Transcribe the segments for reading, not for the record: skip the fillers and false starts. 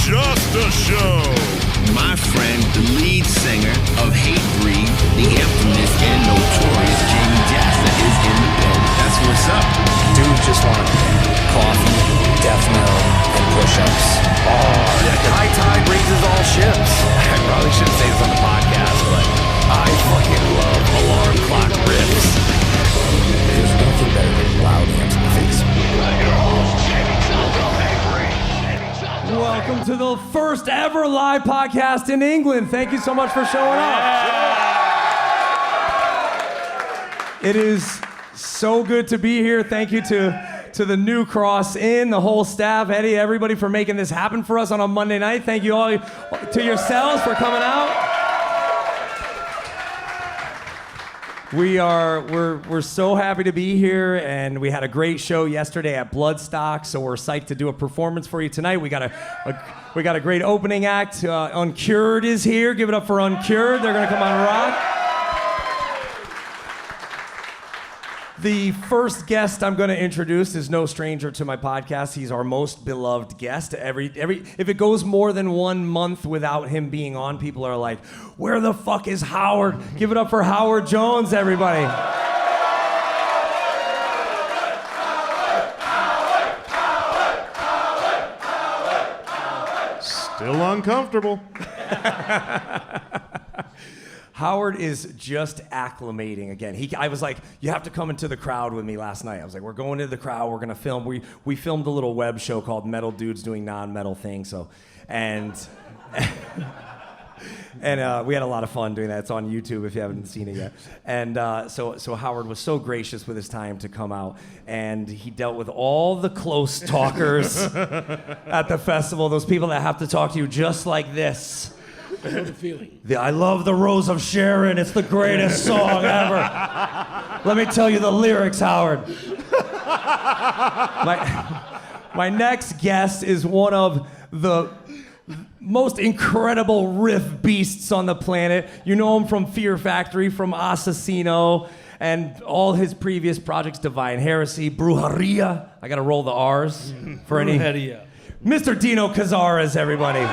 Jasta Show. My friend, the lead singer of Hatebreed, the infamous and notorious Jamie Jasta is in the building. That's what's up. Dude just wanted coffee, death metal, and push-ups. Oh, yeah, high tide raises all ships. I probably shouldn't say this on the podcast, but I fucking love alarm clock riffs. There's nothing better than loud hands in the face. Welcome to the first ever live podcast in England. Thank you so much for showing up. It is so good to be here. Thank you to the New Cross Inn, the whole staff, Eddie, everybody for making this happen for us on a Monday night. Thank you all to yourselves for coming out. We're so happy to be here, and we had a great show yesterday at Bloodstock, so we're psyched to do a performance for you tonight. We got a great opening act. Uncured is here. Give it up for Uncured. They're gonna come on rock. The first guest I'm going to introduce is no stranger to my podcast. He's our most beloved guest. If it goes more than 1 month without him being on, people are like, where the fuck is Howard? Give it up for Howard Jones, everybody. Still uncomfortable. Howard is just acclimating again. I was like, you have to come into the crowd with me last night. I was like, we're going into the crowd. We're gonna film. We filmed a little web show called Metal Dudes Doing Non-Metal Things. And we had a lot of fun doing that. It's on YouTube if you haven't seen it yet. And so Howard was so gracious with his time to come out, and he dealt with all the close talkers at the festival. Those people that have to talk to you just like this. I know the feeling. I love the Rose of Sharon. It's the greatest song ever. Let me tell you the lyrics, Howard. My next guest is one of the most incredible riff beasts on the planet. You know him from Fear Factory, from Assassino, and all his previous projects, Divine Heresy, Brujeria. I gotta roll the R's for any. Brujeria. Mr. Dino Cazares, everybody.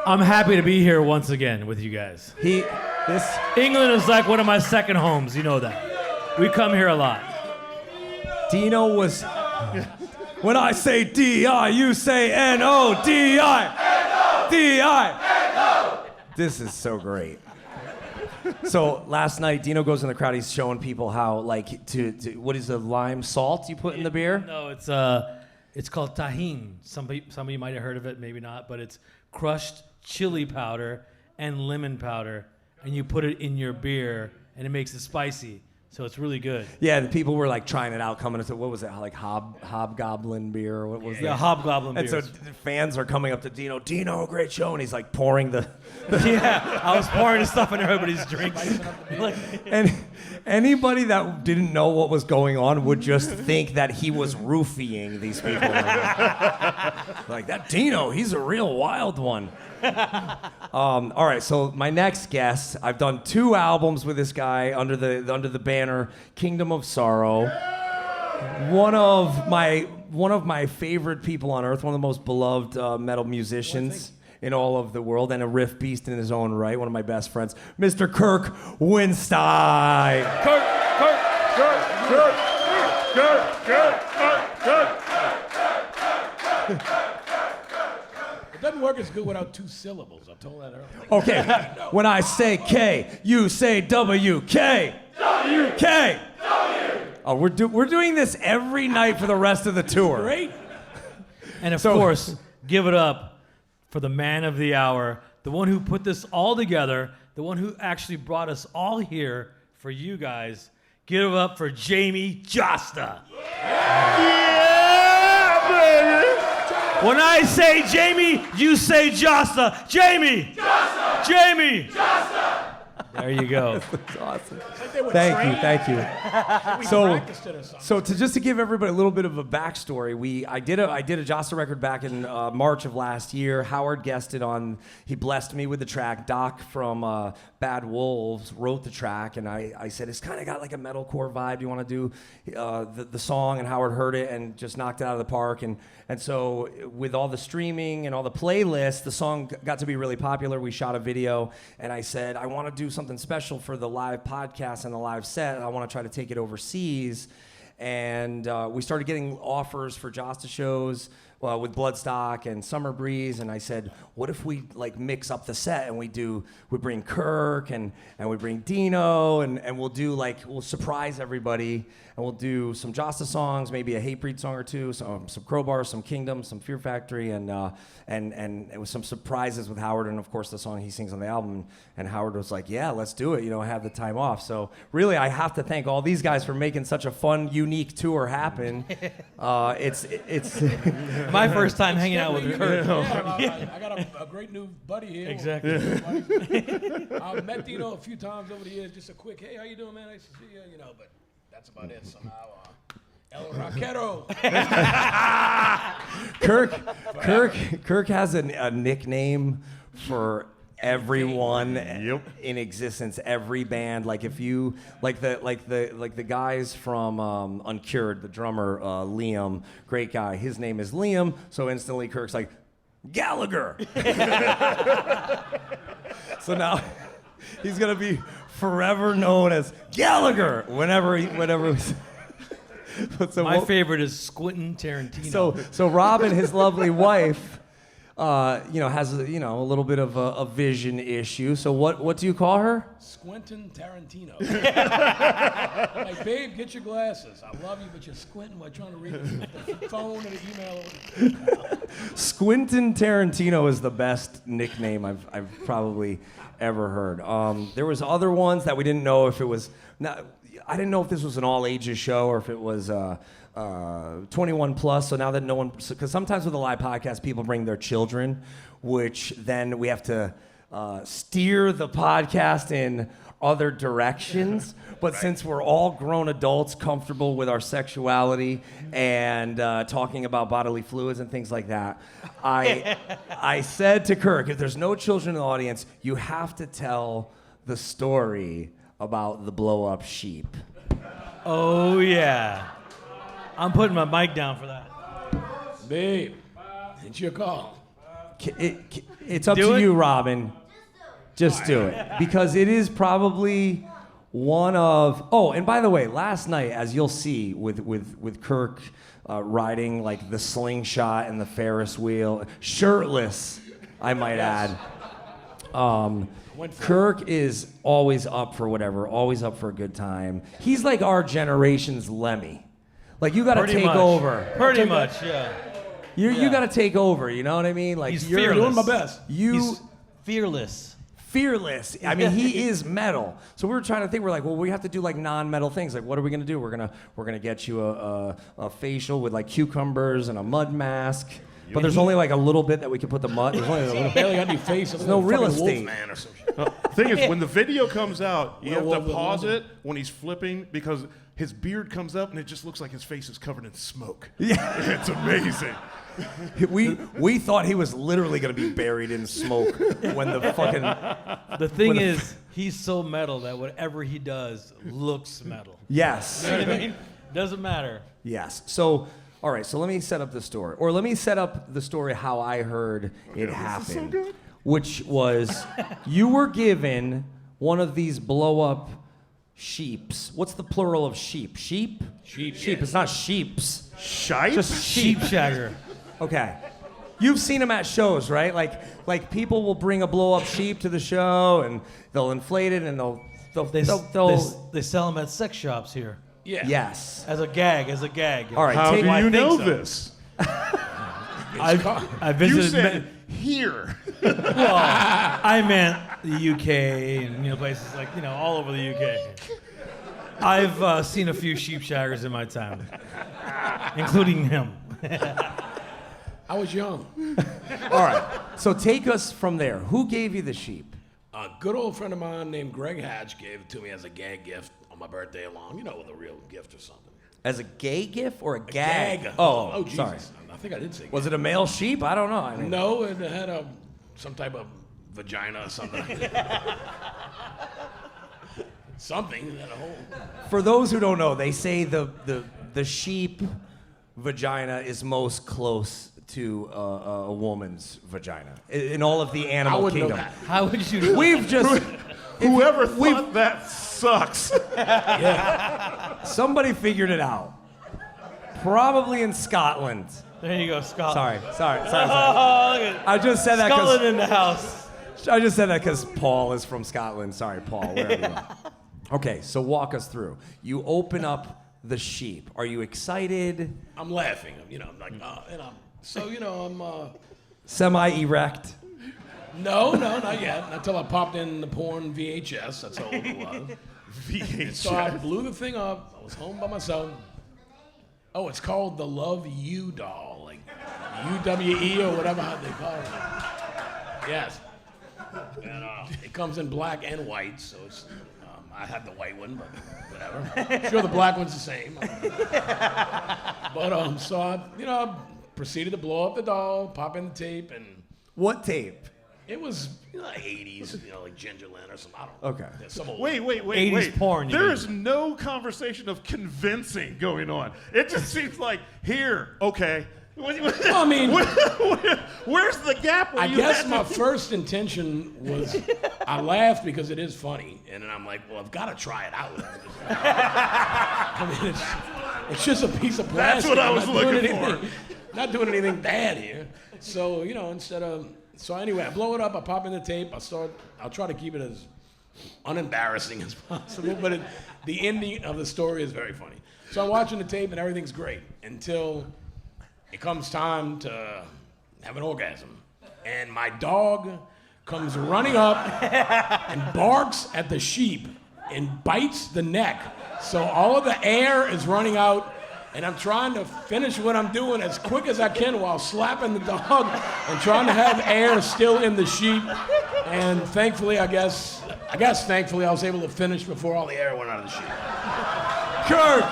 I'm happy to be here once again with you guys. England is like one of my second homes, you know that. We come here a lot. Dino was... When I say D-I, you say N-O, D-I. D-I. This is so great. So last night, Dino goes in the crowd, he's showing people how, like, to what is the lime salt you put in the beer? No, it's called tahine. Some of you might have heard of it, maybe not, but it's crushed chili powder and lemon powder, and you put it in your beer, and it makes it spicy. So it's really good. Yeah, the people were like trying it out, coming into, what was it, like Hobgoblin beer, or what was that? Yeah, Hobgoblin beer. And so fans are coming up to Dino, great show, and he's like pouring the... Yeah, I was pouring the stuff in everybody's drinks. And anybody that didn't know what was going on would just think that he was roofying these people. Like, that Dino, he's a real wild one. All right, so my next guest, I've done 2 albums with this guy under the banner Kingdom of Sorrow. One of my favorite people on earth, one of the most beloved metal musicians in all of the world, and a riff beast in his own right, one of my best friends, Mr. Kirk Windstein. It doesn't work as good without 2 syllables. I told that earlier. Okay, when I say K, you say W. K. W. K. W. Oh, we're doing this every night for the rest of the tour. Great. And of course, give it up for the man of the hour, the one who put this all together, the one who actually brought us all here for you guys. Give it up for Jamie Jasta. Yeah, baby! When I say Jamie, you say Jasta. Jamie! Jasta! Jamie! Jasta! There you go. That's awesome. Like they were Thank trained. you, thank you. We So, practiced it or something. just to give everybody a little bit of a backstory, I did a Jasta record back in March of last year. Howard guested on. He blessed me with the track. Doc from Bad Wolves wrote the track, and I said it's kind of got like a metalcore vibe. Do you want to do the song? And Howard heard it and just knocked it out of the park. And so with all the streaming and all the playlists, the song got to be really popular. We shot a video, and I said I want to do something special for the live podcast and the live set. I want to try to take it overseas. And we started getting offers for Jasta shows with Bloodstock and Summer Breeze, and I said, what if we like mix up the set and we bring Kirk and we bring Dino and we'll surprise everybody and we'll do some Jasta songs, maybe a Hatebreed song or two, some Crowbar, some Kingdom, some Fear Factory, and it was some surprises with Howard, and of course the song he sings on the album. And Howard was like, yeah, let's do it. I have the time off. So really, I have to thank all these guys for making such a fun, unique tour happen. It's My first time hanging out with Kirk. I got a great new buddy here. Exactly. I've met Dino a few times over the years. Just a quick, hey, how you doing, man? Nice to see you. But that's about it somehow. El Rockero. Kirk has a nickname for everyone in existence, every band. Like if you like the guys from Uncured, the drummer Liam, great guy. His name is Liam, so instantly Kirk's like Gallagher. So now he's gonna be forever known as Gallagher whenever he's. My favorite is Squintin' Tarantino. So Rob and his lovely wife, has a little bit of a vision issue. So what do you call her? Squintin' Tarantino. Like, babe, get your glasses. I love you, but you're squinting while trying to read the phone and the email. Squintin' Tarantino is the best nickname I've probably ever heard. There was other ones that we didn't know if it was. I didn't know if this was an all ages show or if it was 21 plus. So now that no one, because sometimes with a live podcast, people bring their children, which then we have to steer the podcast in other directions. But since we're all grown adults comfortable with our sexuality and talking about bodily fluids and things like that, I said to Kirk, if there's no children in the audience, you have to tell the story about the blow-up sheep. Oh, yeah. I'm putting my mic down for that. Babe, it's your call. It's up to you, Robin. Just do it. Because it is probably one of... Oh, and by the way, last night, as you'll see with Kirk riding like the slingshot and the Ferris wheel, shirtless, I might add. Kirk is always up for whatever, always up for a good time. He's like our generation's Lemmy. Like, you got to take over. Pretty much, yeah. You got to take over, you know what I mean? Like, He's you're fearless. Doing my best. He's fearless. Fearless. I mean, he is metal. So we were trying to think. We're like, well, we have to do like non-metal things. Like, what are we gonna do? We're gonna get you a facial with like cucumbers and a mud mask. But there's only like a little bit that we can put the mud. There's only a little. Barely got any face. There's no real estate. Man or some shit. The thing is, when the video comes out, you have to Well, pause it when he's flipping because his beard comes up and it just looks like his face is covered in smoke. Yeah. It's amazing. We thought he was literally gonna be buried in smoke when the fucking. The thing is, he's so metal that whatever he does looks metal. Yes. You know what I mean? Doesn't matter. Yes. So, all right. So let me set up the story, or let me set up the story how I heard it happen, which was you were given one of these blow-up sheeps. What's the plural of sheep? Sheep. Sheep. Sheep. It's not sheeps. Shite? Just sheep. Shagger. Okay. You've seen them at shows, right? Like people will bring a blow-up sheep to the show and they'll inflate it and They sell them at sex shops here. Yeah. Yes. As a gag. All right. How do I you think know so. this? I You visited. said here. Well, I meant the UK and places like all over the UK. I've seen a few sheep shaggers in my time, including him. I was young. All right. So take us from there. Who gave you the sheep? A good old friend of mine named Greg Hatch gave it to me as a gag gift on my birthday along, with a real gift or something. As a gay gift or a gag? Gag. Oh, Jesus. sorry. I think I did say gag. Was it a male sheep? I don't know. I mean, No, it had some type of vagina or something. Something. It had a hole. For those who don't know, they say the sheep vagina is most close to a woman's vagina in all of the animal I wouldn't know kingdom. that. How would you? We've just Whoever thought that sucks. somebody figured it out. Probably in Scotland. There you go, Scotland. Sorry. Oh, look at I just said that Scotland because in the house. Paul is from Scotland. Sorry, Paul, wherever you are. Okay, so walk us through. You open up the sheep. Are you excited? I'm laughing, I'm like, and I'm Semi-erect? No, not yet. Until I popped in the porn VHS. That's how old it was. VHS. So I blew the thing up. I was home by myself. Oh, it's called the Love You doll, like UWE or whatever they call it. Yes. And it comes in black and white, so it's. I had the white one, but whatever. I'm sure the black one's the same. But so I proceeded to blow up the doll, pop in the tape, and What tape? it was like 80s, like Gingerland or something. I don't know. Okay. Yeah, some old Wait. 80s porn, you There mean. is no conversation of convincing going on. It just seems like, here, okay. I mean, Where's the gap? Where I you guess had my to- first intention was I laughed because it is funny, and then I'm like, well, I've got to try it out. I mean, it's just a piece of That's plastic. what I I'm was not doing looking for. anything- Not doing anything bad here. So so anyway, I blow it up. I pop in the tape. I'll try to keep it as unembarrassing as possible, but the ending of the story is very funny. So I'm watching the tape and everything's great until it comes time to have an orgasm. And my dog comes running up and barks at the sheep and bites the neck. So all of the air is running out, and I'm trying to finish what I'm doing as quick as I can while slapping the dog and trying to have air still in the sheep. And thankfully, I guess thankfully I was able to finish before all the air went out of the sheep. Kirk!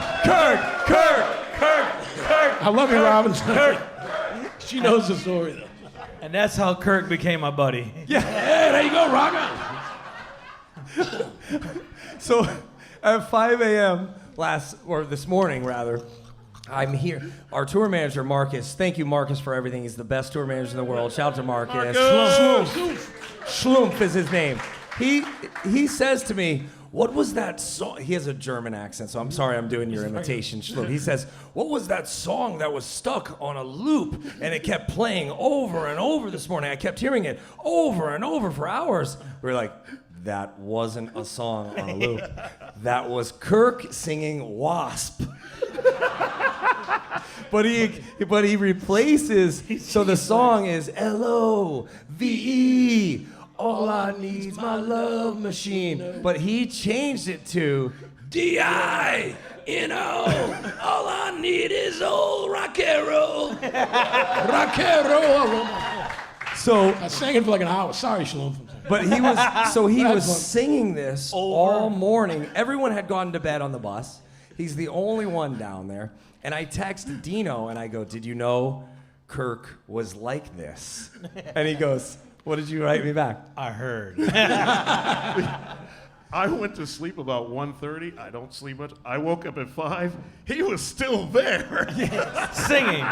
I love you, Robin. She knows the story, though. And that's how Kirk became my buddy. Hey, there you go, Robin. So at 5 a.m. this morning, I'm here. Our tour manager, Marcus. Thank you, Marcus, for everything. He's the best tour manager in the world. Shout out to Marcus. Schlumpf is his name. He says to me, what was that song? He has a German accent, so I'm sorry I'm doing your imitation, Schlumpf. He says, what was that song that was stuck on a loop and it kept playing over and over this morning? I kept hearing it over and over for hours. We were like, that wasn't a song on a loop. That was Kirk singing Wasp. But he replaces, so the song is L-O-V-E, all I need's my love machine. But he changed it to D-I-N-O, all I need is old rock and roll. Rock and roll. So, I sang it for like an hour. Sorry, Shalom. but he was fun. singing this all morning. Everyone had gone to bed on the bus. He's the only one down there. And I text Dino and I go, did you know Kirk was like this? And he goes, what did you write me back? I heard. I went to sleep about 1:30. I don't sleep much. I woke up at 5. He was still there. Singing.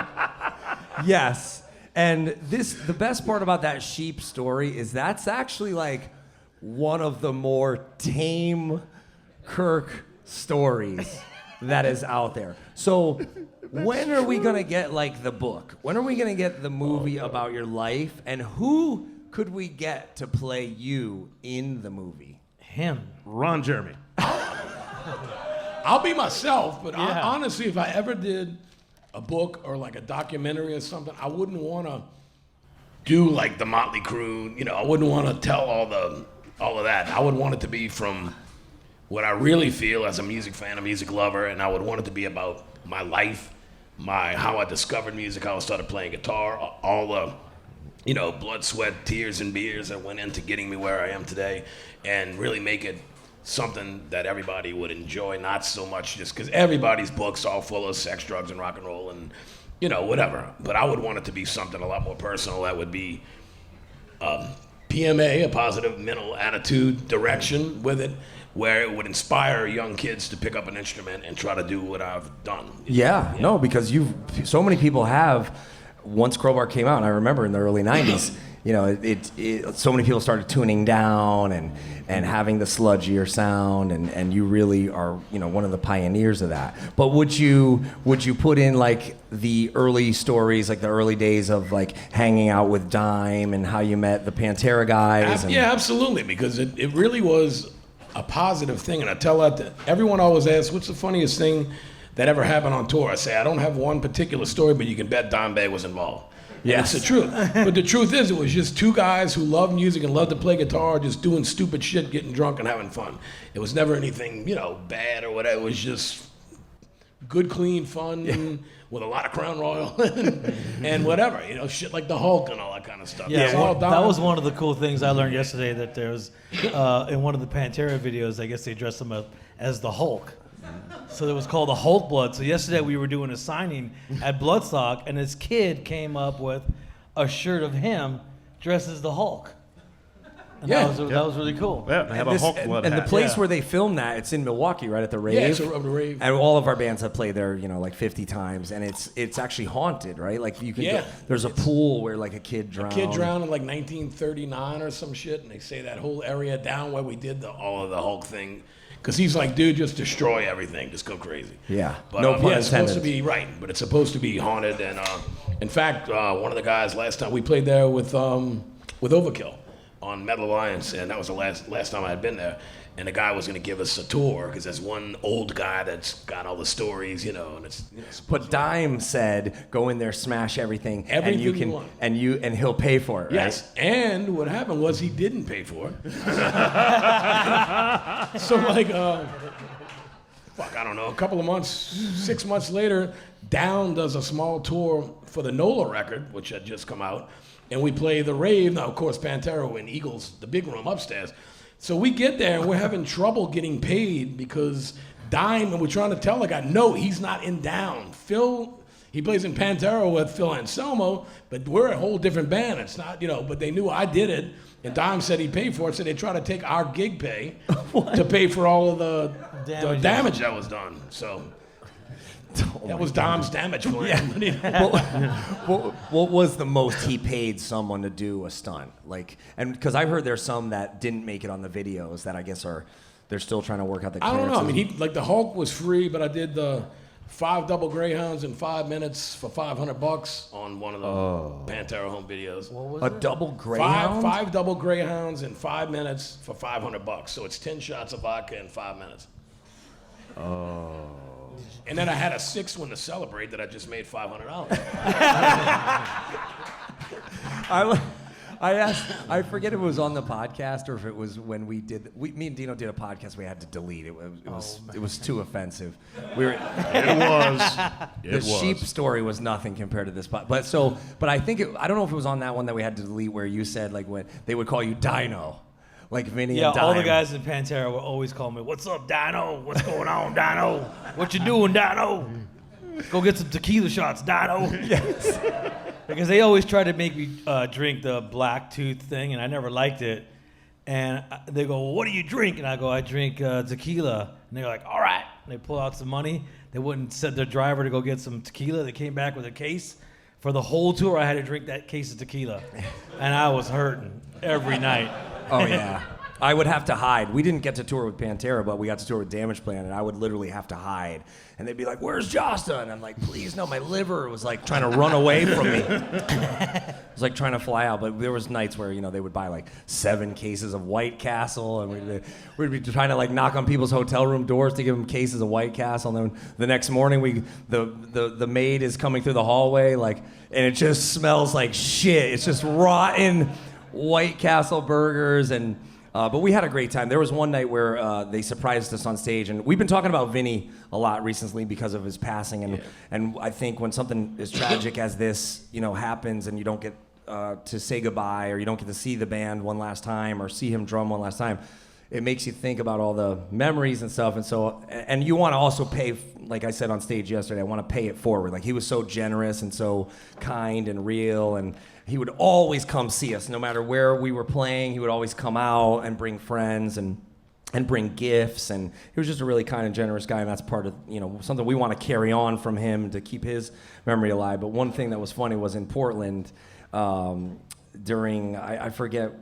Yes. And the best part about that sheep story is that's actually like one of the more tame Kirk stories that is out there. So when are we gonna get like the book? When are we gonna get the movie about your life? And who could we get to play you in the movie? Him. Ron Jeremy. I'll be myself, but Yeah. honestly, if I ever did a book or like a documentary or something, I wouldn't want to do like the Motley Crue. I wouldn't want to tell all of that. I would want it to be from what I really feel as a music fan, a music lover, and I would want it to be about my life, how I discovered music, how I started playing guitar, all blood, sweat, tears, and beers that went into getting me where I am today, and really make it something that everybody would enjoy, not so much just because everybody's books are all full of sex, drugs, and rock and roll, and whatever. But I would want it to be something a lot more personal that would be PMA, a positive mental attitude direction with it, where it would inspire young kids to pick up an instrument and try to do what I've done. Yeah, no, because so many people have, once Crowbar came out, and I remember in the early 90s, so many people started tuning down and having the sludgier sound, and you really are, one of the pioneers of that. But would you put in like the early stories, like the early days of like hanging out with Damme and how you met the Pantera guys? Yeah, absolutely, because it really was a positive thing, and I tell that to everyone. Always asks, what's the funniest thing that ever happened on tour? I say, I don't have one particular story, but you can bet Damme was involved. Yes. It's the truth. But the truth is, it was just two guys who loved music and loved to play guitar, just doing stupid shit, getting drunk and having fun. It was never anything, bad or whatever. It was just good, clean fun with a lot of Crown Royal and whatever, shit like the Hulk and all that kind of stuff. Yeah, It's all that Damme. was one of the cool things I learned yesterday, that there was, in one of the Pantera videos, I guess they dressed him up as the Hulk. So it was called the Hulk Blood. So yesterday we were doing a signing at Bloodstock, and this kid came up with a shirt of him dressed as the Hulk. And that was really cool. Yeah, they have a Hulk blood and hat. the place where they filmed that, it's in Milwaukee, right at the Rave. Yeah, it's a Rave. And all of our bands have played there, like 50 times, and it's actually haunted, right? Like you can go, there's a pool where like a kid drowned. A kid drowned in like 1939 or some shit, and they say that whole area down where we did all of the Hulk thing, because he's like, dude, just destroy everything, just go crazy. Yeah, But no pun it's supposed to intended. be right, but it's supposed to be haunted. And in fact, one of the guys last time we played there with Overkill on Metal Alliance, and that was the last time I had been there. And the guy was going to give us a tour because there's one old guy that's got all the stories, and it's. But Damme said, "Go in there, smash everything, Everything and you you can, want. and he'll pay for it." Right? Yes, and what happened was he didn't pay for it. So like, I don't know, a couple of months, 6 months later, Down does a small tour for the NOLA record, which had just come out, and we play the Rave. Now, of course, Pantera in Eagles, the big room upstairs. So we get there, and we're having trouble getting paid because Damme, and we're trying to tell the guy, no, he's not in Down. Phil, he plays in Pantera with Phil Anselmo, but we're a whole different band. It's not, but they knew I did it, and Damme said he'd pay for it, so they try to take our gig pay to pay for all of the damage that was done. So that was Dom's damage plan. What was the most he paid someone to do a stunt? Like, and because I've heard there's some that didn't make it on the videos that I guess they're still trying to work out the I don't know. I clearances. mean, the Hulk was free, but I did the 5 double Greyhounds in 5 minutes for $500 on one of the Pantera home videos. A double Greyhound? Five double Greyhounds in 5 minutes for $500. So it's 10 shots of vodka in 5 minutes. And then I had a 6th one to celebrate that I just made $500. I asked, I forget if it was on the podcast or if it was when me and Dino did a podcast we had to delete. It was too offensive. The sheep story was nothing compared to this but I think I don't know if it was on that one that we had to delete where you said like when they would call you Dino. Like Vinny and Damme. All the guys in Pantera would always call me, "What's up, Dino? What's going on, Dino? What you doing, Dino? Go get some tequila shots, Dino." Yes. Because they always tried to make me drink the black tooth thing, and I never liked it. And they go, "Well, what do you drink?" And I go, "I drink tequila." And they're like, "All right." And they pull out some money. They wouldn't send their driver to go get some tequila. They came back with a case. For the whole tour, I had to drink that case of tequila. And I was hurting every night. Oh, yeah. I would have to hide. We didn't get to tour with Pantera, but we got to tour with Damage Plan, and I would literally have to hide. And they'd be like, "Where's Jasta?" And I'm like, "Please, no, my liver was like trying to run away from me." It was like trying to fly out. But there was nights where, they would buy like 7 cases of White Castle, and we'd be trying to like knock on people's hotel room doors to give them cases of White Castle. And then the next morning, the maid is coming through the hallway, like, and it just smells like shit. It's just rotten White Castle burgers and. But we had a great time. There was one night where they surprised us on stage, and we've been talking about Vinny a lot recently because of his passing, and I think when something as tragic as this, happens, and you don't get to say goodbye, or you don't get to see the band one last time, or see him drum one last time, it makes you think about all the memories and stuff. And so, and you want to also pay, like I said on stage yesterday, I want to pay it forward. Like, he was so generous and so kind and real, and he would always come see us no matter where we were playing. He would always come out and bring friends and bring gifts, and he was just a really kind and generous guy, and that's part of, something we want to carry on from him to keep his memory alive. But one thing that was funny was in Portland, during, I forget,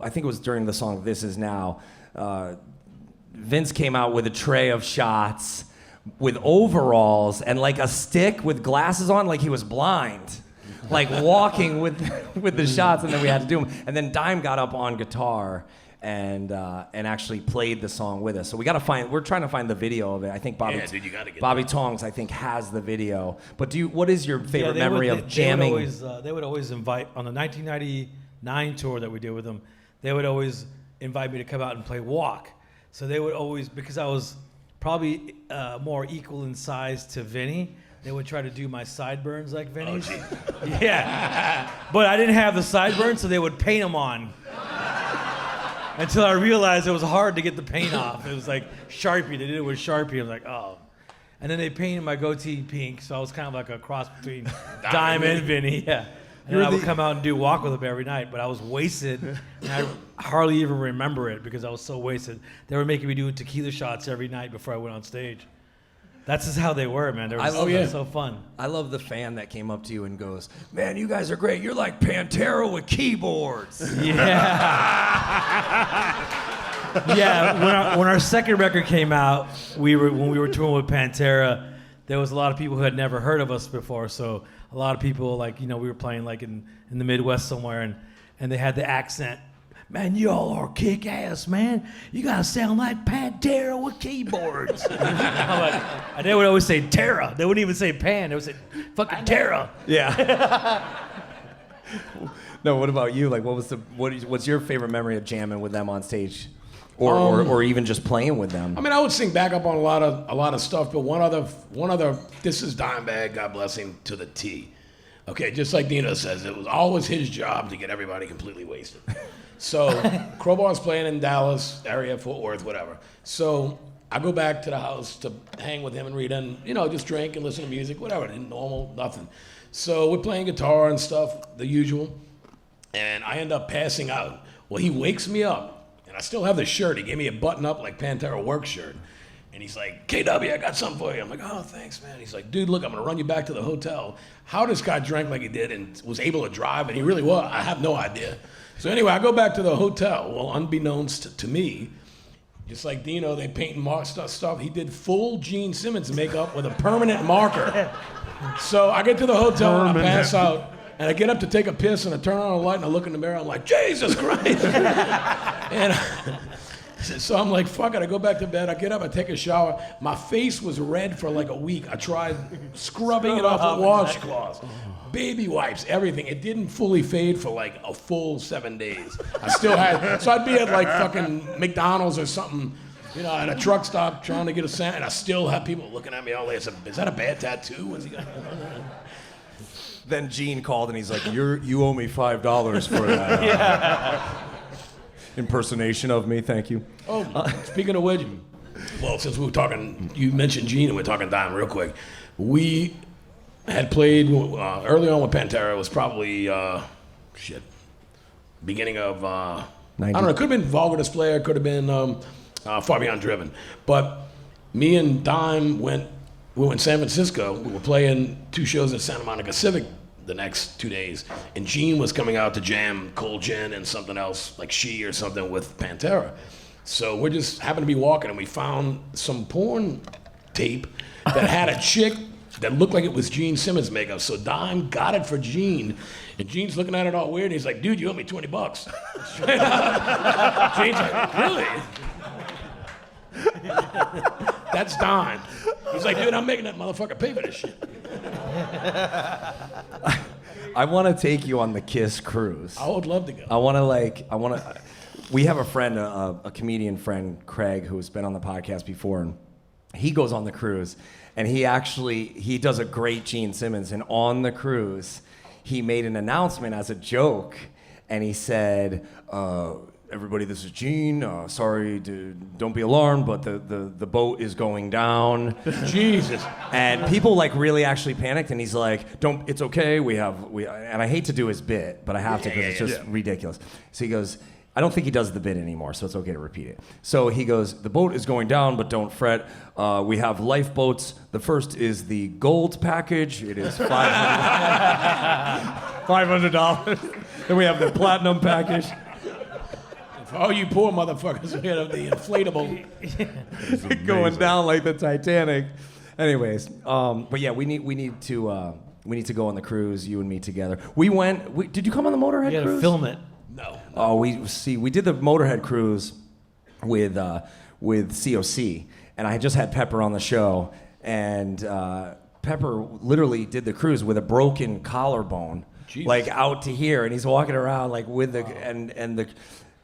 I think it was during the song This Is Now, Vince came out with a tray of shots with overalls and like a stick with glasses on, like he was blind, like walking with the shots, and then we had to do them. And then Damme got up on guitar and actually played the song with us. So we're trying to find the video of it. I think Bobby Tongs, I think, has the video. But what is your favorite memory of jamming? They would always invite, on the 1999 tour that we did with them, they would always invite me to come out and play Walk. So they would always, because I was probably more equal in size to Vinny, they would try to do my sideburns like Vinny's. Yeah. But I didn't have the sideburns, so they would paint them on. Until I realized it was hard to get the paint off. It was like Sharpie. They did it with Sharpie. I was like, oh. And then they painted my goatee pink, so I was kind of like a cross between Damme and Vinny. Yeah. And then I would come out and do Walk with them every night, but I was wasted, and I hardly even remember it because I was so wasted. They were making me do tequila shots every night before I went on stage. That's just how they were, man. They were so fun. I love the fan that came up to you and goes, "Man, you guys are great. You're like Pantera with keyboards." Yeah. Yeah. When our second record came out, when we were touring with Pantera, there was a lot of people who had never heard of us before. So a lot of people, we were playing like in the Midwest somewhere, and they had the accent. Man, you all are kick ass, man. You gotta sound like Pantera with keyboards. And they would always say Terra. They wouldn't even say Pan. They would say fucking Terra. Yeah. No, what about you? Like, what's your favorite memory of jamming with them on stage, or even just playing with them? I mean, I would sing back up on a lot of stuff, but one other. This is Dimebag, God bless him, to the T. Okay, just like Dino says, it was always his job to get everybody completely wasted. So Crowbar's playing in Dallas area, Fort Worth, whatever. So I go back to the house to hang with him and Rita, and just drink and listen to music, whatever. Normal, nothing. So we're playing guitar and stuff, the usual, and I end up passing out. Well, he wakes me up, and I still have the shirt. He gave me a button-up like Pantera work shirt, and he's like, "KW, I got something for you." I'm like, "Oh, thanks, man." He's like, "Dude, look, I'm gonna run you back to the hotel." How this guy drank like he did and was able to drive, and he really was, I have no idea. So anyway, I go back to the hotel. Well, unbeknownst to me, just like Dino, they paint and mark stuff. He did full Gene Simmons makeup with a permanent marker. So I get to the hotel and I pass out, and I get up to take a piss, and I turn on a light and I look in the mirror. I'm like, Jesus Christ! And so I'm like, fuck it. I go back to bed. I get up. I take a shower. My face was red for like a week. I tried scrubbing it off with washcloths. Baby wipes, everything. It didn't fully fade for like a full 7 days. I still had, so I'd be at like fucking McDonald's or something, at a truck stop trying to get a sandwich, and I still have people looking at me all day. I said, "Is that a bad tattoo?" What's he got? Then Gene called and he's like, "You owe me $5 for that impersonation of me. Thank you." Oh, speaking of which, well, since we were talking, you mentioned Gene and we're talking Damme real quick. We had played early on with Pantera. It was probably beginning of I don't know. It could have been Vulgar Display. It could have been Far Beyond Driven. But me and Damme we were in San Francisco. We were playing 2 shows at Santa Monica Civic the next 2 days, and Gene was coming out to jam Cold Gin and something else like She or something with Pantera. So we're just happened to be walking, and we found some porn tape that had a chick that looked like it was Gene Simmons makeup. So Damme got it for Gene, and Gene's looking at it all weird, and he's like, "Dude, you owe me $20. Gene's like, "Really?" That's Damme. He's like, "Dude, I'm making that motherfucker pay for this shit." I want to take you on the Kiss cruise. I would love to go. We have a friend, a comedian friend, Craig, who's been on the podcast before, and he goes on the cruise, and he does a great Gene Simmons, and on the cruise, he made an announcement as a joke, and he said, everybody, this is Gene. Sorry, don't be alarmed, but the boat is going down. Jesus. And people like really actually panicked, and he's like, "Don't. It's okay. We." And I hate to do his bit, but I have to because it's just ridiculous. So he goes, I don't think he does the bit anymore, so it's okay to repeat it. So he goes, the boat is going down, but don't fret. We have lifeboats. The first is the gold package. It is $500. Then we have the platinum package. For all you poor motherfuckers who have the inflatable. Going down like the Titanic. Anyways, but yeah, we need to go on the cruise, you and me together. Did you come on the Motorhead You cruise? gotta film it. No. Oh, we did the Motorhead cruise with COC, and I had just had Pepper on the show, and Pepper literally did the cruise with a broken collarbone, Jesus. like out to here, and he's walking around like with the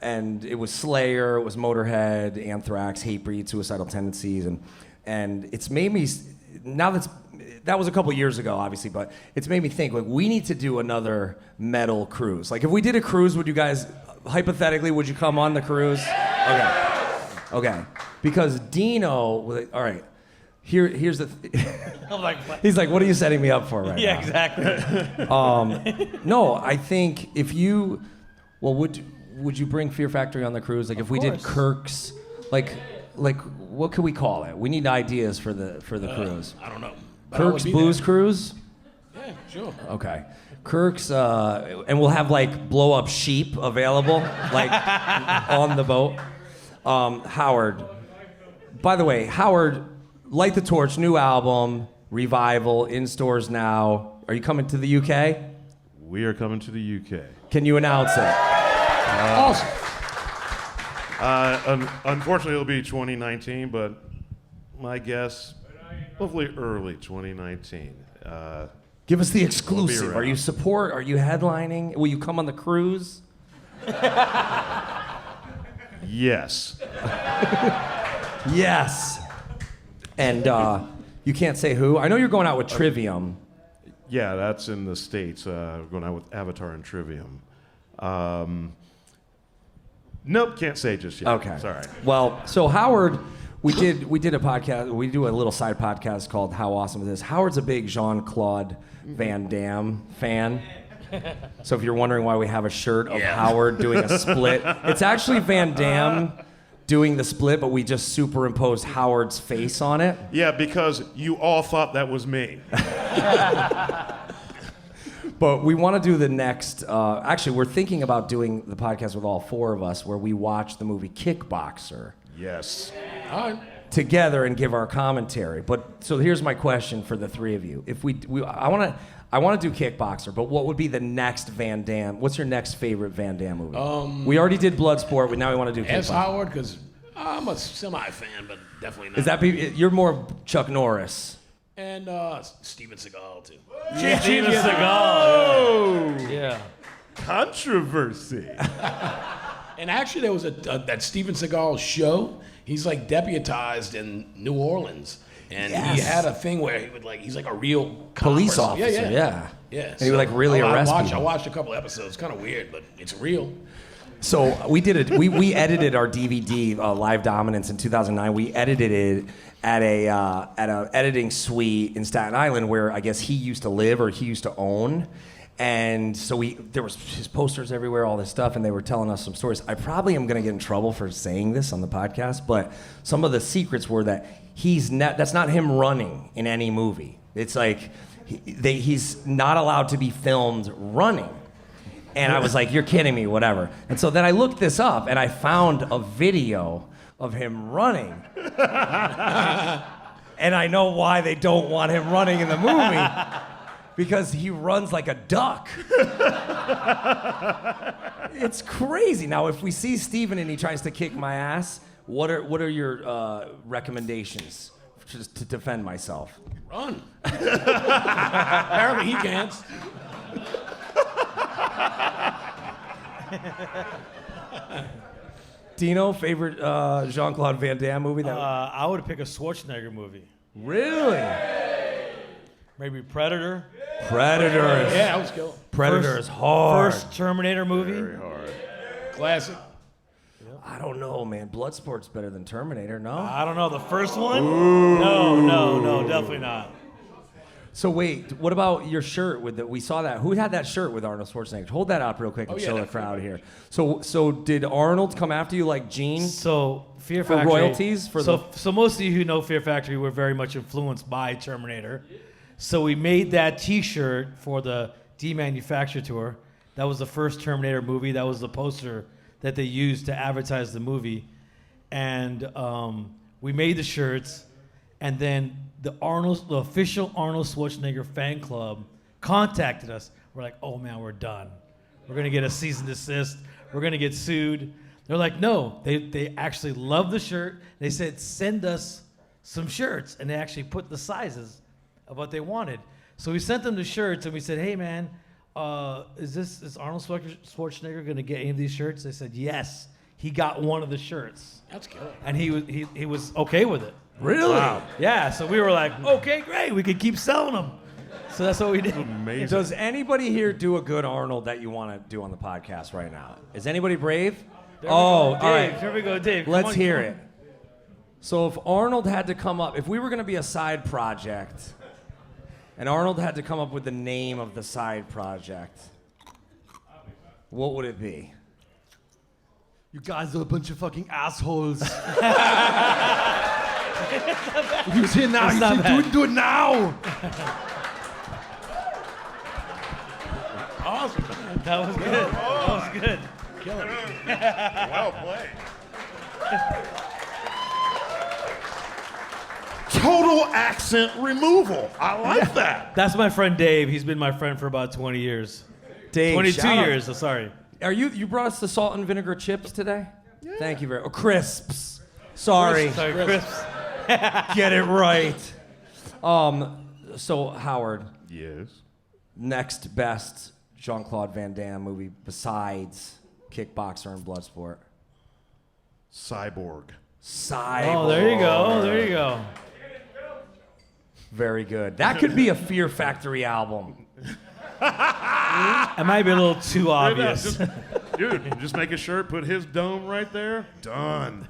and it was Slayer, it was Motorhead, Anthrax, Hatebreed, Suicidal Tendencies, and it's made me that was a couple years ago, obviously, but it's made me think, like, we need to do another metal cruise. Like, if we did a cruise, would you guys, hypothetically, would you come on the cruise? Okay. Because Dino, all right, here's the I'm like, he's like, what are you setting me up for right now? yeah, exactly. No, I think if you, would you bring Fear Factory on the cruise? Like, if we did Kirk's, like, what could we call it? We need ideas for the cruise. I don't know. But I Kirk's would be Booze there. Cruise? Yeah, sure. Okay. Kirk's, and we'll have like blow up sheep available, like on the boat. Howard. By the way, Howard, Light the Torch, new album, Revival, in stores now. Are you coming to the UK? We are coming to the UK. Can you announce it? Awesome. Unfortunately, it'll be 2019, but my guess, hopefully early 2019. Give us the exclusive. around. Are you support? Are you headlining? Will you come on the cruise? Yes. Yes. And you can't say who. I know you're going out with Trivium. Yeah, that's in the States. We're going out with Avatar and Trivium. Nope, can't say just yet. Okay. Sorry. Well, so Howard, we did a podcast. We do a little side podcast called How Awesome Is This? Howard's a big Jean-Claude Van Damme fan. So if you're wondering why we have a shirt of Howard doing a split, it's actually Van Damme doing the split, but we just superimposed Howard's face on it. Yeah, because you all thought that was me. But we want to do the next. Actually, we're thinking about doing the podcast with all four of us, where we watch the movie Kickboxer Yes. All right. together and give our commentary. But so here's my question for the three of you: if I want to do Kickboxer, but what would be the next Van Damme? What's your next favorite Van Damme movie? We already did Bloodsport, but now we want to do Ask Kickboxer. Howard, because I'm a semi-fan, but definitely not. Is that you're more Chuck Norris? And Steven Seagal, too. Steven Seagal. Yeah. Controversy. And actually, there was that Steven Seagal show. He's like deputized in New Orleans. And he had a thing where he would he's like a real cop Police or something. officer, yeah. Yeah. And he would like really arrest I people. watched a couple episodes. It's kind of weird, but it's real. So we did it. We edited our DVD, Live Dominance, in 2009. We edited it at a editing suite in Staten Island, where I guess he used to live or he used to own. And so there was his posters everywhere, all this stuff, and they were telling us some stories. I probably am going to get in trouble for saying this on the podcast, but some of the secrets were that that's not him running in any movie. It's like he's not allowed to be filmed running. And I was like, you're kidding me, whatever. And so then I looked this up, and I found a video of him running. And I know why they don't want him running in the movie. Because he runs like a duck. It's crazy. Now, if we see Steven and he tries to kick my ass, what are your recommendations to defend myself? Run. Apparently he can't. Dino, favorite Jean-Claude Van Damme movie? I would pick a Schwarzenegger movie. Really? Maybe Predator. Predators. Yeah, that was cool. Predator is hard. First Terminator movie. Very hard. Classic. I don't know, man. Bloodsport's better than Terminator, no? I don't know. The first one? No, definitely not. So wait, what about your shirt with the? We saw that. Who had that shirt with Arnold Schwarzenegger? Hold that up real quick and Oh, yeah, show the that- crowd here. So did Arnold come after you like Gene? So Fear For Factory. royalties? For so most of you who know Fear Factory were very much influenced by Terminator. So we made that T-shirt for the Demanufacture tour. That was the first Terminator movie. That was the poster that they used to advertise the movie, and we made the shirts, and then the official Arnold Schwarzenegger fan club contacted us. We're like, oh man, we're done. We're gonna get a cease and desist. We're gonna get sued. They're like, no. They actually love the shirt. They said, send us some shirts, and they actually put the sizes of what they wanted. So we sent them the shirts, and we said, hey man, is Arnold Schwarzenegger gonna get any of these shirts? They said yes. He got one of the shirts, That's cool. and he was okay with it. Really? Wow. Yeah, so we were like, okay, great, we could keep selling them. So that's what we did. Amazing. Does anybody here do a good Arnold that you want to do on the podcast right now? Is anybody brave? There we Oh, go, all Dave. right. Here we go, Dave. Come Let's on, hear come it. So if Arnold had to come up, if we were going to be a side project, and Arnold had to come up with the name of the side project, what would it be? You guys are a bunch of fucking assholes. If you was here now, That's you not say, bad. do it now. Awesome. That was good. That was good. Well played. Total accent removal. I like that. That's my friend Dave. He's been my friend for about 20 years. Dave, 22 shout out. years, so sorry. Are you brought us the salt and vinegar chips today? Yeah. Thank you very much. Crisps. Sorry. Sorry, Chris. Get it right. So Howard, Yes. next best Jean-Claude Van Damme movie besides Kickboxer and Bloodsport? Cyborg. Cyborg. Oh, there you go. There you go. Very good. That could be a Fear Factory album. It might be a little too obvious. Dude, just make a shirt, put his dome right there. Done.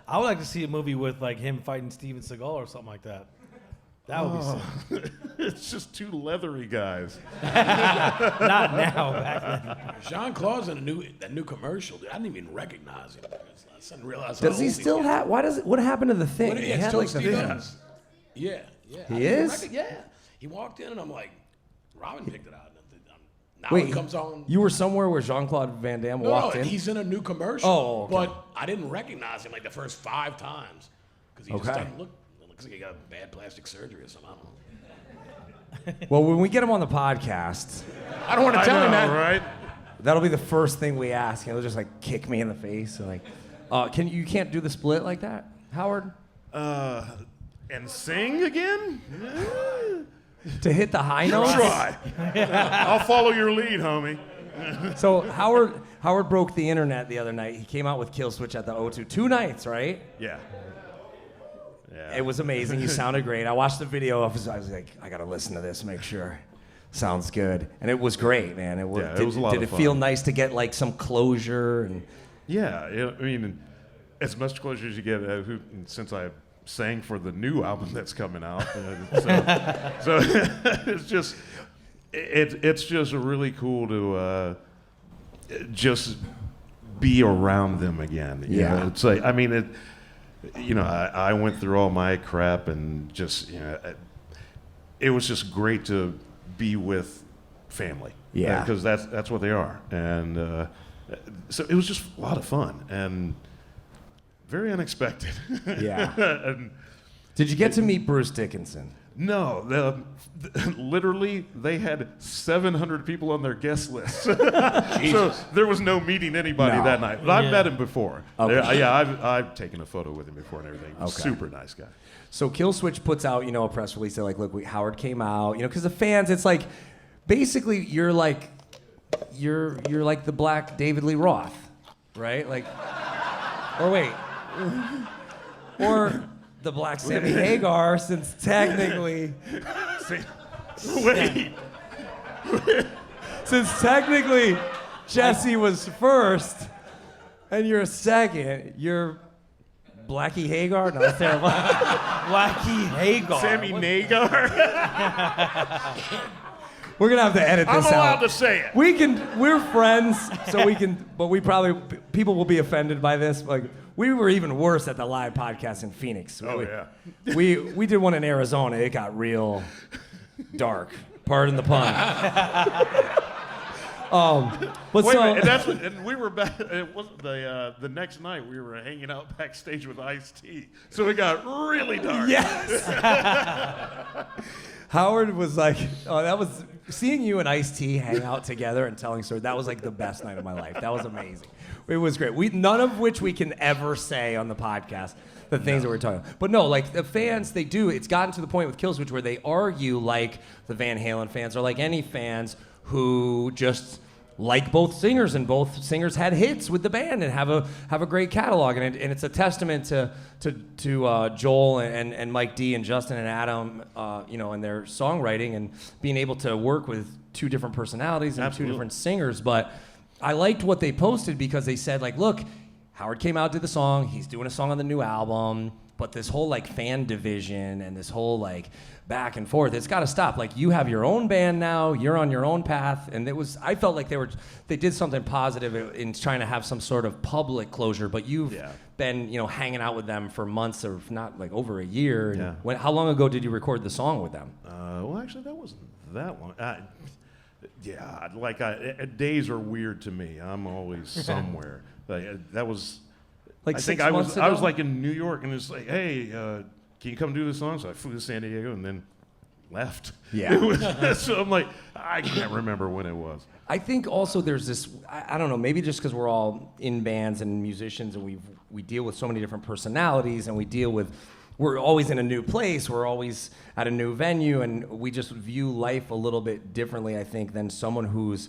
I would like to see a movie with like him fighting Steven Seagal or something like that. That would be sick. It's just two leathery guys. Not now, back then. Jean-Claude's in that new commercial. Dude, I didn't even recognize him. I didn't realize how Does he old still was. have? What happened to the thing? What, He yeah, had, still like, the Steve thing. Evans. Yeah. He I didn't is? Yeah. He walked in and I'm like, Robin picked it out. Now Wait, it comes on. you were somewhere where Jean-Claude Van Damme walked in? He's in a new commercial. Oh, okay. But I didn't recognize him like the first 5 times because he just Okay. doesn't look. It looks like he got bad plastic surgery or something. I don't know. Well, when we get him on the podcast, I don't want to tell him that. right? that'll be the first thing we ask. He'll just like kick me in the face and like, you can't do the split like that, Howard? And sing again? To hit the high notes? Try. I'll follow your lead, homie. So Howard broke the internet the other night. He came out with Kill Switch at the O2. 2 nights, right? Yeah. It was amazing. You sounded great. I watched the video. I was like, I gotta listen to this, make sure. Sounds good. And it was great, man. It was a lot did of it fun. feel nice to get like some closure and Yeah, I mean, as much closure as you get, since I sang for the new album that's coming out, so it's just really cool to just be around them again. You Yeah. know? It's like, I mean, I went through all my crap and just, it was just great to be with family. Yeah. Because that's what they are, and so it was just a lot of fun and very unexpected. yeah. And Did you get to meet Bruce Dickinson? no, literally they had 700 people on their guest list. So there was no meeting anybody No. that night. But I've met him before. Okay. I've taken a photo with him before and everything. Okay. Super nice guy. So Kill Switch puts out, a press release. They're like, look, Howard came out, because the fans, it's like, basically you're like the Black David Lee Roth, right? Like, or wait, or the Black Sammy Hagar, since technically Wait. Since technically Jesse was first and you're second, you're Blackie Hagar? No, that's terrible. Blackie Hagar. Sammy Nagar. We're gonna have to edit I'm this allowed out. to say it. We're friends, so we can, but people will be offended by this. Like, we were even worse at the live podcast in Phoenix. Oh, yeah. We did one in Arizona. It got real dark. Pardon the pun. But Wait so, a minute, and we were back. It wasn't the next night. We were hanging out backstage with Ice-T, so it got really dark. yes. Howard was like, oh, that was seeing you and Ice-T hang out together and telling stories. That was like the best night of my life. That was amazing. It was great. None of which we can ever say on the podcast. The things that we're talking about. But no, like the fans, they do. It's gotten to the point with Killswitch where they argue like the Van Halen fans or like any fans who just like both singers, and both singers had hits with the band and have a great catalog, and it's a testament to Joel and Mike D and Justin and Adam, and their songwriting and being able to work with two different personalities and Absolutely. two different singers. But I liked what they posted because they said like, look, Howard came out, did the song, he's doing a song on the new album, but this whole like fan division and this whole like back and forth, it's got to stop. Like, you have your own band now, you're on your own path, and I felt like they did something positive in trying to have some sort of public closure. But you've been hanging out with them for months, or if not like over a year. Yeah. How long ago did you record the song with them? Well, actually, that wasn't that long. Days are weird to me. I'm always somewhere. That was. Like I 6 think I months was. ago? I was like in New York, and it's like, hey, can you come do this song? So I flew to San Diego and then left. Yeah. So I'm like, I can't remember when it was. I think also there's this, I don't know, maybe just because we're all in bands and musicians and we deal with so many different personalities, and we're always in a new place, we're always at a new venue, and we just view life a little bit differently, I think, than someone who's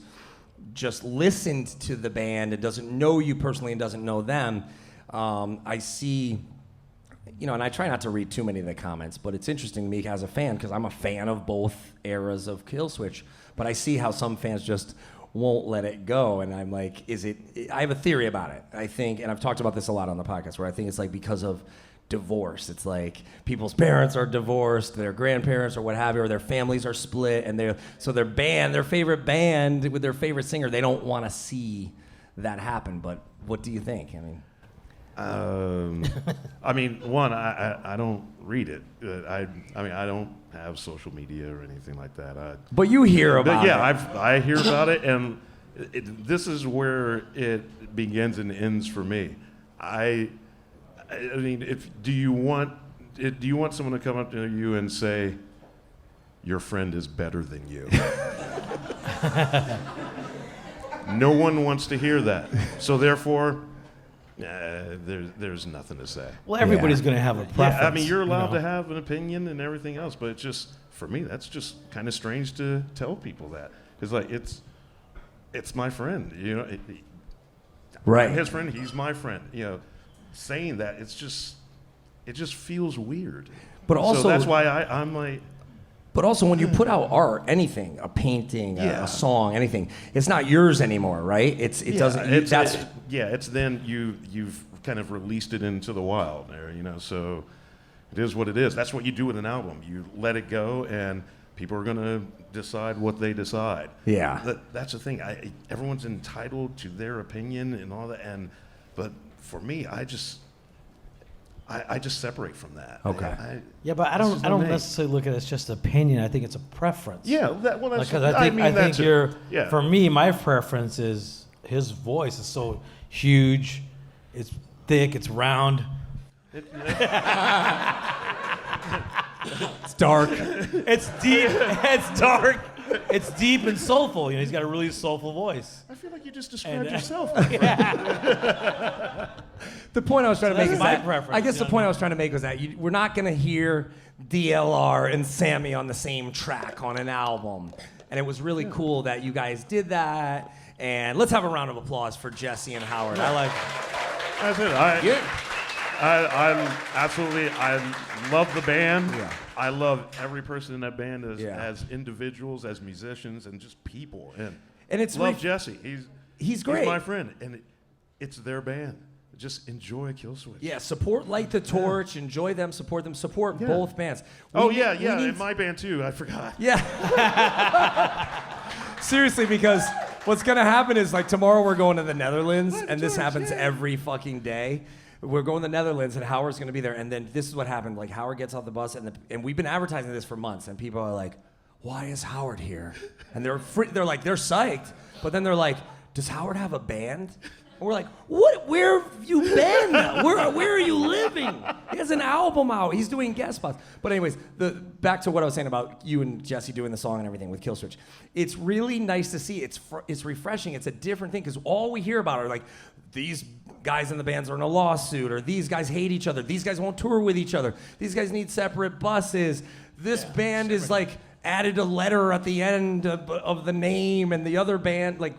just listened to the band and doesn't know you personally and doesn't know them. I see, and I try not to read too many of the comments, but it's interesting to me as a fan, because I'm a fan of both eras of Killswitch, but I see how some fans just won't let it go, and I'm like, I have a theory about it, I think, and I've talked about this a lot on the podcast, where I think it's like because of divorce. It's like people's parents are divorced, their grandparents or what have you, or their families are split, and their favorite band with their favorite singer, they don't want to see that happen. But what do you think? I mean, one, I don't read it. I don't have social media or anything like that. But you hear about it. I hear about it, and this is where it begins and ends for me. I mean, do you want someone to come up to you and say, your friend is better than you? No one wants to hear that. So therefore, there's nothing to say. Well, everybody's going to have a preference. Yeah, I mean, you're allowed to have an opinion and everything else, but it's just, for me, that's just kind of strange to tell people that. Because, like, it's my friend, Right. I'm his friend, he's my friend, saying that, it just feels weird. But also, so that's why I'm like. But also, when you put out art, anything, a painting, a song, anything, it's not yours anymore, right? It's then you've kind of released it into the wild there, so it is what it is. That's what you do with an album. You let it go, and people are going to decide what they decide. Yeah. That's the thing. Everyone's entitled to their opinion and all that, but for me, I just separate from that. Okay. But I don't necessarily look at it as just opinion. I think it's a preference. Yeah, that's because I think for me, my preference is his voice is so huge, it's thick, it's round. It's dark. It's deep. It's dark. It's deep and soulful. He's got a really soulful voice. I feel like you just described yourself. The point I was trying to make is my that preference, I guess the point I was trying to make was that we're not going to hear DLR and Sammy on the same track on an album. And it was really cool that you guys did that. And let's have a round of applause for Jesse and Howard. I like it. That's it. I love the band. Yeah. I love every person in that band Yeah. as individuals, as musicians, and just people. And it's love Jesse. He's great. He's my friend, and it's their band. Just enjoy Killswitch. Yeah, support Light the Torch, enjoy them, support both bands. Oh, We yeah, need- yeah, we need- in my band too. I forgot. Yeah. Seriously, because what's gonna happen is like tomorrow we're going to the Netherlands, and this happens every fucking day. We're going to the Netherlands, and Howard's gonna be there, and then this is what happened. Like Howard gets off the bus, and we've been advertising this for months, and people are like, "Why is Howard here?" And they're psyched, but then they're like, "Does Howard have a band?" And we're like, "What? Where have you been? Where are you living?" He has an album out. He's doing guest spots. But anyways, back to what I was saying about you and Jesse doing the song and everything with Killswitch. It's really nice to see. It's refreshing. It's a different thing because all we hear about are like these guys in the bands are in a lawsuit, or these guys hate each other. These guys won't tour with each other. These guys need separate buses. This band is like added a letter at the end of the name, and the other band like.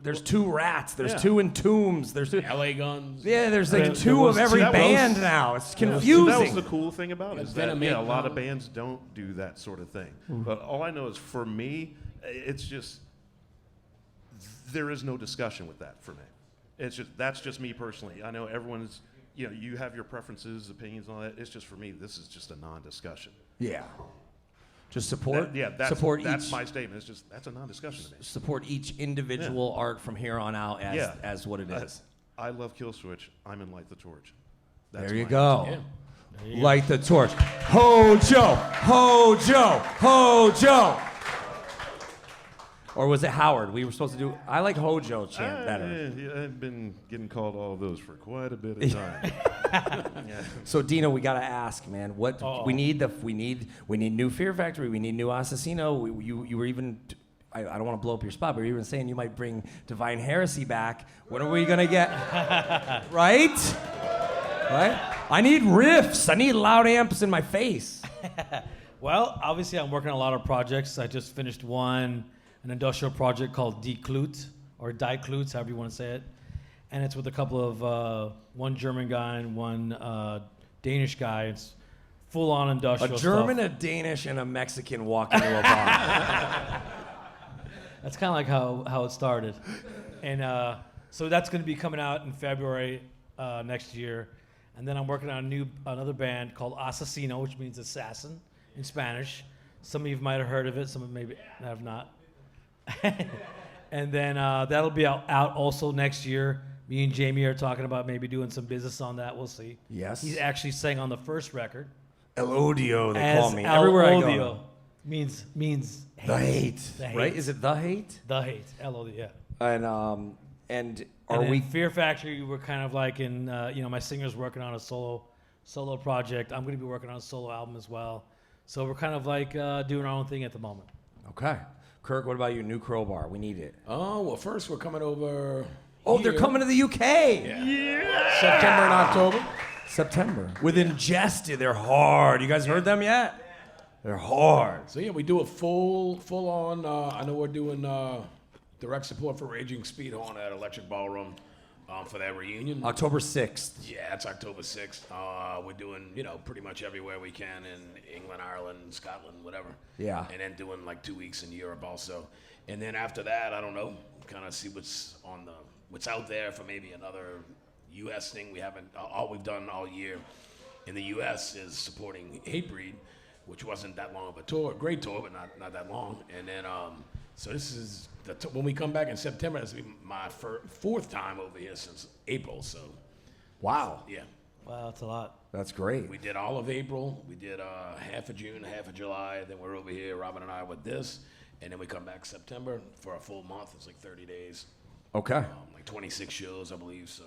There's two rats. There's two entombs. There's two. LA Guns. Yeah, there's like two of every band now. It's confusing. That was the cool thing about it. Is that, Venom a Eight lot of Guns. bands don't do that sort of thing. But all I know is for me, it's just, there is no discussion with that for me. That's just me personally. I know everyone's, you have your preferences, opinions, and all that. It's just for me, this is just a non-discussion. Yeah. Just support. Support that's each, my statement. That's a non-discussion to me. support each individual art from here on out as what it is. I love Killswitch. I'm in Light the Torch. That's There you my go. Yeah. Light the torch. Hojo, Hojo, Hojo. Or was it Howard? We were supposed to do. I like Hojo chant better. Yeah, I've been getting called all of those for quite a bit of time. So Dino, we gotta ask, man. What we need new Fear Factory. We need new Assassino. You were even. I don't want to blow up your spot, but you're even saying you might bring Divine Heresy back. When are we gonna get? Right? I need riffs. I need loud amps in my face. Well, obviously, I'm working on a lot of projects. I just finished an industrial project called Die Klute, or Die Klutes, however you want to say it. And it's with a couple of, one German guy and one Danish guy. It's full-on industrial A German, stuff. a Danish, and a Mexican walk into a bar. That's kind of like how it started. And so that's going to be coming out in February next year. And then I'm working on another band called Assassino, which means assassin in Spanish. Some of you might have heard of it, some of you maybe have not. And then that'll be out also next year. Me and Jamie are talking about maybe doing some business on that. We'll see. Yes. He's actually sang on the first record. El Odio, they As call me. El Everywhere I Odio go. means hate. The hate. The hate. Right? Is it the hate? The hate. El-O-D, yeah. And are And we? then Fear Factory, we're kind of like in, my singer's working on a solo project. I'm going to be working on a solo album as well. So we're kind of like doing our own thing at the moment. Okay. Kirk, what about you? New Crowbar. We need it. Oh, well, first we're coming over. Oh, they're here. coming to the UK. September and October. September. With Jasta, they're hard. You guys heard them yet? They're hard. So yeah, we do a full on. I know we're doing direct support for Raging Speedhorn at Electric Ballroom for that reunion. October 6th. Yeah, it's October 6th. We're doing, pretty much everywhere we can in England, Ireland, Scotland, whatever. Yeah. And then doing like 2 weeks in Europe also. And then after that, I don't know, kind of see what's out there for maybe another U.S. thing. We haven't, all we've done all year in the U.S. is supporting Hatebreed, which wasn't that long of a tour, great tour, but not that long. And then, so this is, when we come back in September, this will be my fourth time over here since April, so. Wow. Yeah. Wow, that's a lot. That's great. We did all of April, we did half of June, half of July, then we're over here, Robin and I, with this, and then we come back September for a full month. It's like 30 days, Okay. like 26 shows, I believe, so.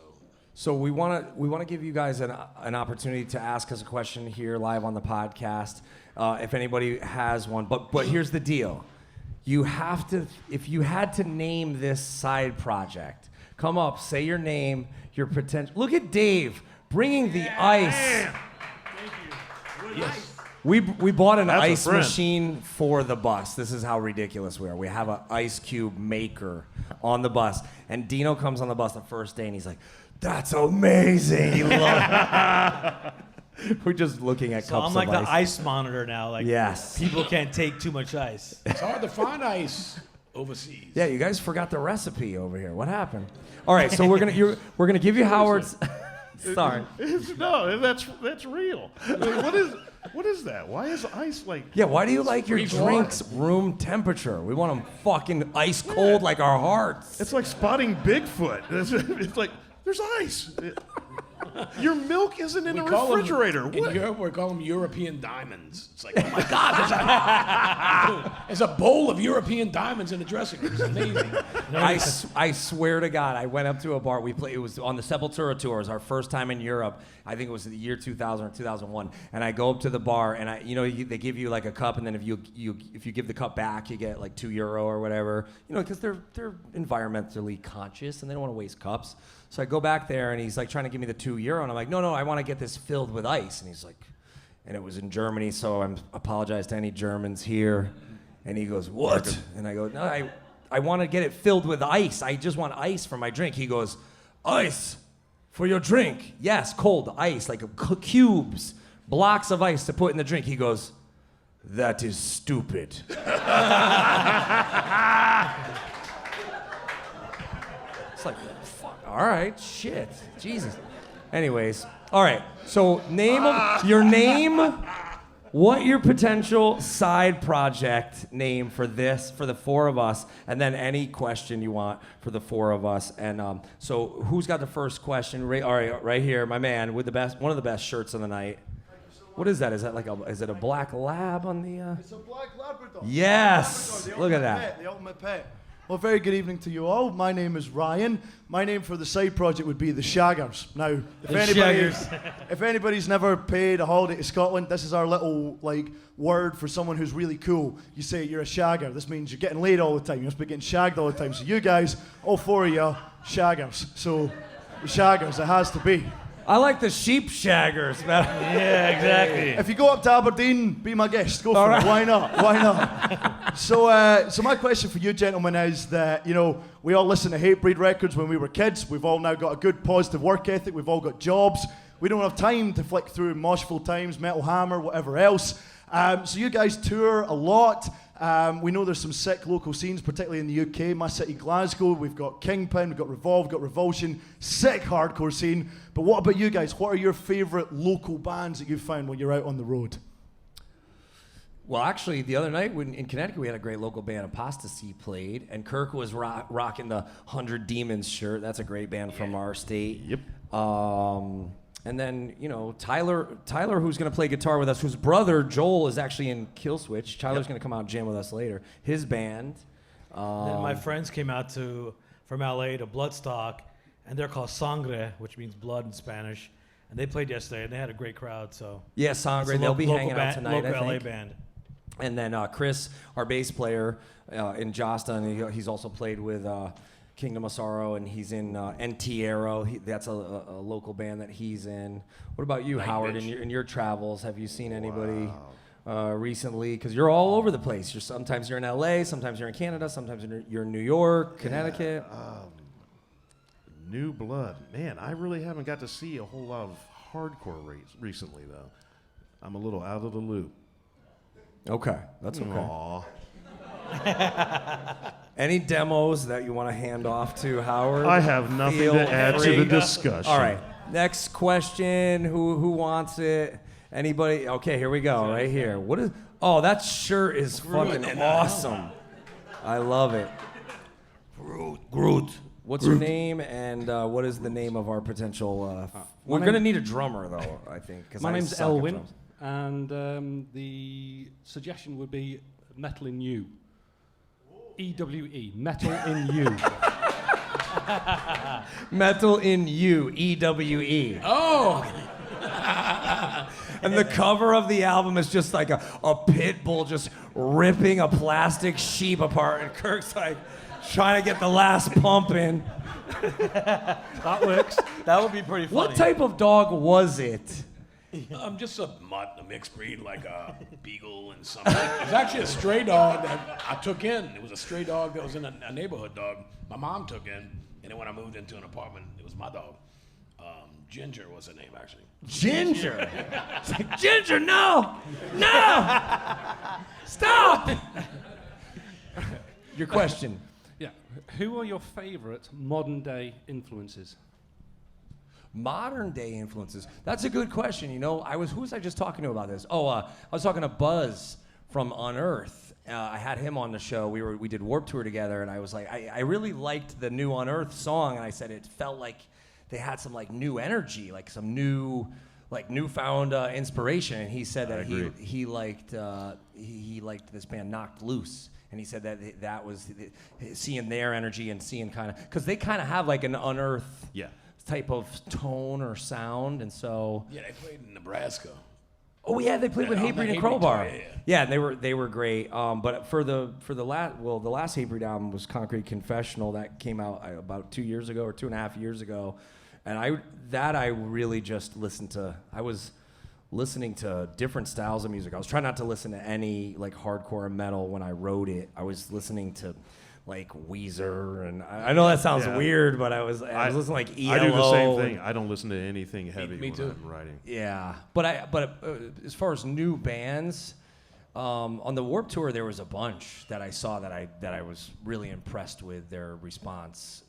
So we want to give you guys an opportunity to ask us a question here live on the podcast, if anybody has one. But here's the deal: you have to, if you had to name this side project, come up, say your name, your potential. Look at Dave bringing the ice. Yes. We bought an That's a ice friend. machine for the bus. This is how ridiculous we are. We have an ice cube maker on the bus. And Dino comes on the bus the first day and he's like, that's amazing. He loves We're just looking at So cups I'm like of the ice monitor now. Like, Yes. people can't take too much ice. It's hard to find ice overseas. Yeah, you guys forgot the recipe over here. What happened? All right, so we're gonna give you Howard's. Sorry. No, that's real. Like, what is that? Why is ice like? Yeah, why do you like your Freeze water. drinks room temperature? We want them fucking ice cold like our hearts. It's like spotting Bigfoot. It's like there's ice. Your milk isn't in the call 'em- refrigerator. In What? Europe, we call them European diamonds. It's like, oh my God, there's a bowl of European diamonds in the dressing room. It's amazing. I swear to God, I went up to a bar. It was on the Sepultura tour. It was our first time in Europe. I think it was the year 2000 or 2001. And I go up to the bar, and they give you like a cup, and then if you give the cup back, you get like €2 or whatever. Because they're environmentally conscious and they don't want to waste cups. So I go back there, and he's like trying to give me the €2, and I'm like, no, I want to get this filled with ice. And he's like, and it was in Germany, so I apologize to any Germans here. And he goes, what? And I go, no, I want to get it filled with ice. I just want ice for my drink. He goes, ice for your drink? Yes, cold ice, like cubes, blocks of ice to put in the drink. He goes, that is stupid. It's like, fuck, all right, shit, Jesus. Anyways, all right, so your name, what your potential side project name for the four of us, and then any question you want for the four of us. And so who's got the first question? All right, right here, my man with one of the best shirts of the night. What is that? Is that is it a black lab on the? It's a black Labrador. Yes, Labrador, look at ultimate that. Pet, the ultimate pet. Well, very good evening to you all. My name is Ryan. My name for the side project would be the Shaggers. Now, if anybody's never paid a holiday to Scotland, this is our little word for someone who's really cool. You say you're a shagger. This means you're getting laid all the time. You must be getting shagged all the time. So you guys, all four of you, shaggers. So the Shaggers, it has to be. I like the sheep shaggers, man. Yeah, exactly. If you go up to Aberdeen, be my guest. Go for it. Why not? Why not? So my question for you, gentlemen, is that we all listened to Hatebreed records when we were kids. We've all now got a good positive work ethic. We've all got jobs. We don't have time to flick through Moshful Times, Metal Hammer, whatever else. So you guys tour a lot. We know there's some sick local scenes, particularly in the UK. My city, Glasgow. We've got Kingpin, we've got Revolve, we've got Revulsion. Sick hardcore scene. But what about you guys? What are your favourite local bands that you've found when you're out on the road? Well, actually, the other night in Connecticut, we had a great local band, Apostasy, played, and Kirk was rocking the 100 Demons shirt. That's a great band from our state. Yep. And then, Tyler, who's going to play guitar with us, whose brother, Joel, is actually in Killswitch. Tyler's going to come out and jam with us later. His band. Then my friends came out from LA to Bloodstock, and they're called Sangre, which means blood in Spanish. And they played yesterday, and they had a great crowd. So Yeah, it's Sangre. a They'll be local hanging out tonight, local I LA think. band. And then Chris, our bass player in Jasta, and he's also played with Kingdom of Sorrow, and he's in Entiero. That's a local band that he's in. What about you, Howard, in your travels? Have you seen anybody recently? Because you're all over the place. Sometimes you're in LA, sometimes you're in Canada, sometimes you're in New York, Connecticut. New blood. Man, I really haven't got to see a whole lot of hardcore recently, though. I'm a little out of the loop. Okay, that's okay. Aw. Any demos that you want to hand off to Howard? I have nothing Feel to add to free. the discussion. All right, next question. Who wants it? Anybody? Okay, here we go. Right here. What is? Oh, that shirt is fucking awesome. I love it. Groot. What's your name, and what is the name of our potential? We're gonna need a drummer, though. I think. 'Cause My I name's suck at Elwin, drums. and the suggestion would be Metal in You. EWE, Metal in You. Metal in You, EWE. Oh, And the cover of the album is just like a pit bull just ripping a plastic sheep apart, and Kirk's like trying to get the last pump in. That works. That would be pretty funny. What type of dog was it? Just a mutt, a mixed breed, like a beagle and something. It was actually a stray dog that I took in. It was a stray dog that was in a neighborhood dog. My mom took in, and then when I moved into an apartment, it was my dog. Ginger was her name, actually. Ginger. It's like, Ginger, no! Stop! Your question. Yeah. Who are your favorite modern day influences? Modern day influences. That's a good question. You know, who was I just talking to about this? I was talking to Buzz from Unearth. I had him on the show. We did Warped Tour together, and I was like, I really liked the new Unearth song, and I said it felt like they had some like new energy, like some newfound inspiration. And he said that he liked this band Knocked Loose. And he said that was seeing their energy and seeing kind of, because they kind of have like an Unearth type of tone or sound, and so. Yeah, they played in Nebraska. Oh yeah, they played with Hatebreed and Hatebreed Crowbar. tour, Yeah, they were great. But for the last Hatebreed album was Concrete Confessional that came out about 2 years ago or 2.5 years ago, and I really just listened to. I was listening to different styles of music. I was trying not to listen to any like hardcore metal when I wrote it. I was listening to like Weezer, and I know that sounds weird, but I was listening to like ELO. I do the same thing. I don't listen to anything heavy Me when too. I'm writing. Yeah, but as far as new bands, on the Warped Tour there was a bunch that I saw that I was really impressed with their response.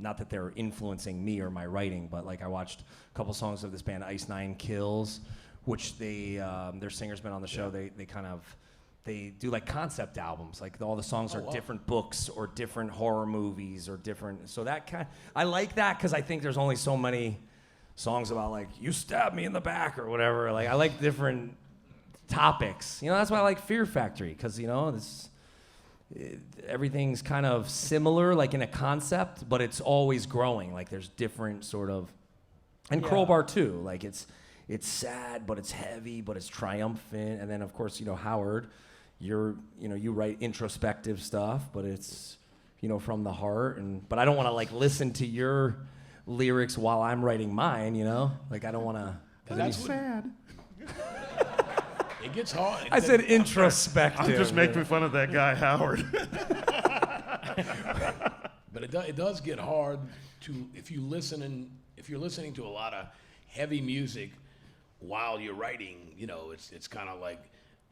Not that they're influencing me or my writing, but like I watched a couple songs of this band Ice Nine Kills, which their singer's been on the show. They do like concept albums, like all the songs are different books or different horror movies or different. So I like that because I think there's only so many songs about like you stabbed me in the back or whatever. Like I like different topics. You know, that's why I like Fear Factory, because you know everything's kind of similar, like in a concept, but it's always growing. Like there's different sort of, and Crowbar too. Like it's sad, but it's heavy, but it's triumphant. And then of course, you know, Howard, you write introspective stuff, but it's, you know, from the heart. But I don't want to like listen to your lyrics while I'm writing mine, you know? Like I don't want to. That's sad. It gets hard. I said introspective. I'm just making fun of that guy Howard. But it does get hard if you're listening to a lot of heavy music while you're writing. You know, it's kind of like,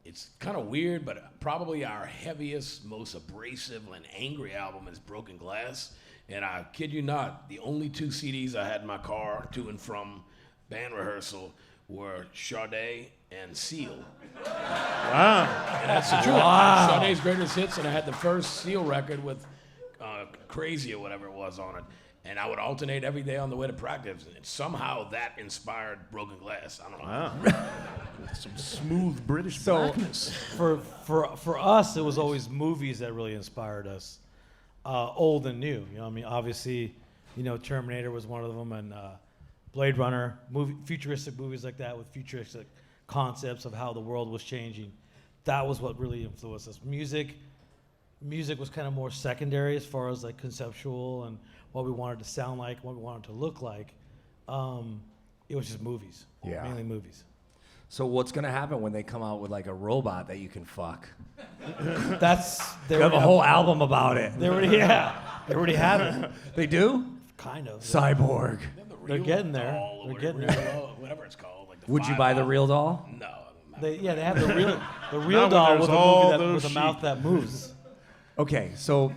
it's kind of weird, but probably our heaviest, most abrasive and angry album is Broken Glass. And I kid you not, the only 2 CDs I had in my car to and from band rehearsal were Sade and Seal. Wow. And that's the truth. Wow. Sade's greatest hits, and I had the first Seal record with Crazy or whatever it was on it. And I would alternate every day on the way to practice. And somehow that inspired Broken Glass. I don't know. Wow. Some smooth British blackness. For us, it was always movies that really inspired us, old and new. You know, I mean, obviously, you know, Terminator was one of them, and Blade Runner, futuristic movies like that with futuristic concepts of how the world was changing. That was what really influenced us. Music was kind of more secondary as far as like conceptual and what we wanted to sound like, what we wanted to look like. It was just movies, mainly movies. So what's gonna happen when they come out with like a robot that you can fuck? They have a whole album about it. They already have it. They do? Kind of. Cyborg. They're getting there. They're getting there. Whatever it's called. Like Would you buy the real doll? No. They have the real Not doll when with there's all with those a mouth that moves. Okay, so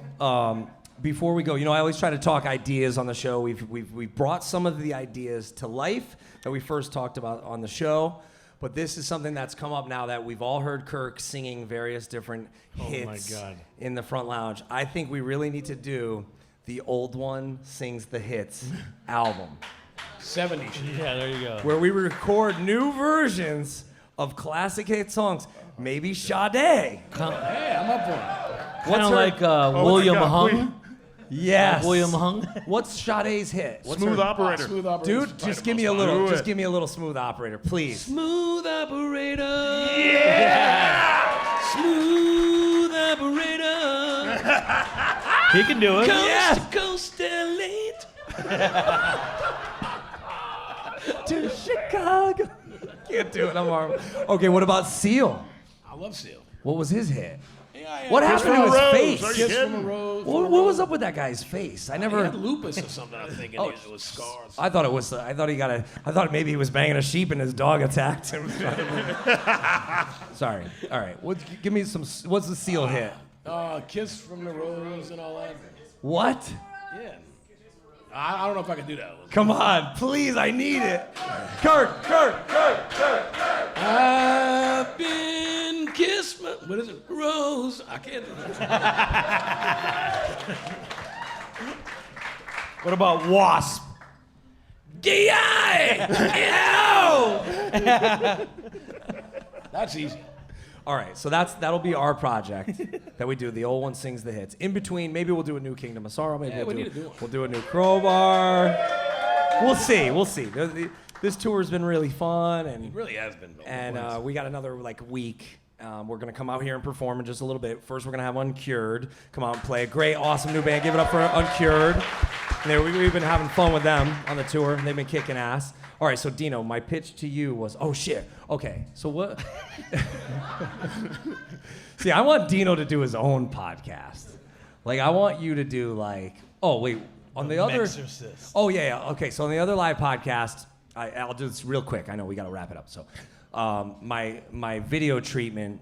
before we go, you know, I always try to talk ideas on the show. We've brought some of the ideas to life that we first talked about on the show, but this is something that's come up now that we've all heard Kirk singing various different hits in the front lounge. I think we really need to do the Old One Sings the Hits album. 70s. Yeah, there you go. Where we record new versions of classic hit songs. Maybe Sade. Hey, I'm up for it. Kind of like William Hung. Yes. William Hung. What's Sade's hit? What's Smooth her- Operator. Smooth Operator. Dude, just give me a little. Just give me a little Smooth Operator, please. Smooth Operator. Yeah. Smooth Operator. He can do it. Yes. Coast to Coast Elite. To Chicago. hug. Can't do it. I'm horrible. Okay, what about Seal? I love Seal. What was his hit? Yeah, What happened to his Rose, face? are you Kiss from a kidding? Rose. What was up with that guy's face? I He never. had lupus or something, I think, and Oh, it was scars. I thought it was. I thought maybe he was banging a sheep and his dog attacked him. Sorry. All right. Give me some. What's the Seal hit? Kiss from the Rose and all that. What? Yeah. I don't know if I can do that one. Come on, please. I need it. Kirk. I've been kissed. What is it? Rose. I can't do that. What about Wasp? D.I. That's easy. All right, so that'll be our project that we do. The old one sings the hits. In between, maybe we'll do a new Kingdom of Sorrow. Maybe we need to do it. we'll do a new Crowbar. We'll see. This tour's been really fun, It really has been. and we got another week. We're gonna come out here and perform in just a little bit. First, we're gonna have Uncured come out and play. A great, awesome new band. Give it up for Uncured. We've been having fun with them on the tour. They've been kicking ass. All right, so Dino, my pitch to you was, oh shit. Okay, so what? See, I want Dino to do his own podcast. I want you to do oh wait, on the other. Exorcist. Oh yeah. Okay, so on the other live podcast, I'll do this real quick. I know we got to wrap it up. So, my video treatment,